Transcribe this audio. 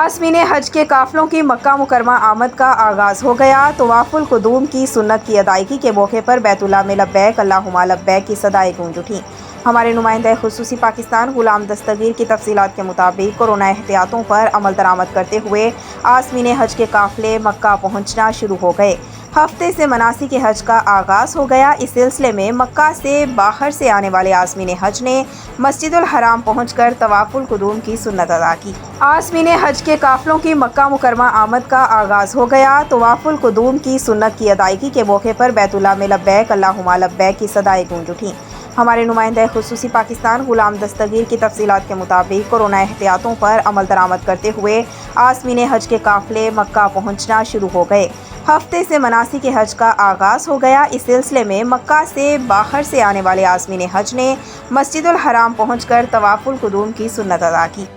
आज़मीन हज के काफिलों की मक्का मुकरमा आमद का आगाज़ हो गया। तवाफुल कुदूम की सुन्नत की अदायगी के मौके पर बैतुल्लाह में लब्बैक अल्लाहुम्मा लब्बैक की सदाएं गूंज उठीं। हमारे नुमाइंदा खुसूसी पाकिस्तान गुलाम दस्तगीर की तफसीलात के मुताबिक कोरोना एहतियातों पर अमल दरामद करते हुए आज़मीन हज के काफिले मक्का पहुँचना शुरू हो गए। हफ्ते से मनासिक हज का आगाज़ हो गया। इस सिलसिले में मक्का से बाहर से आने वाले आज़मीन हज ने मस्जिदुल हराम पहुंचकर तवाफुल कुदूम की सुन्नत अदा की। आज़मीन हज के काफिलों की मक्का मुकरमा आमद का आगाज़ हो गया। तवाफुल कुदूम की सुन्नत की अदायगी के मौके पर बैतुल्लाह में लब्बैक अल्लाहुम्मा लब्बैक की सदाएं गूंज उठीं। हमारे नुमाइंदा खुसूसी पाकिस्तान गुलाम दस्तगीर की तफसीलात के मुताबिक कोरोना एहतियातों पर अमल दरामद करते हुए आज़मीन हज के काफिले मक्का पहुंचना शुरू हो गए। हफ्ते से मनासिक हज का आगाज़ हो गया। इस सिलसिले में मक्का से बाहर से आने वाले आज़मीन हज ने मस्जिदुल हराम पहुंचकर तवाफुल कुदूम की सुन्नत अदा की।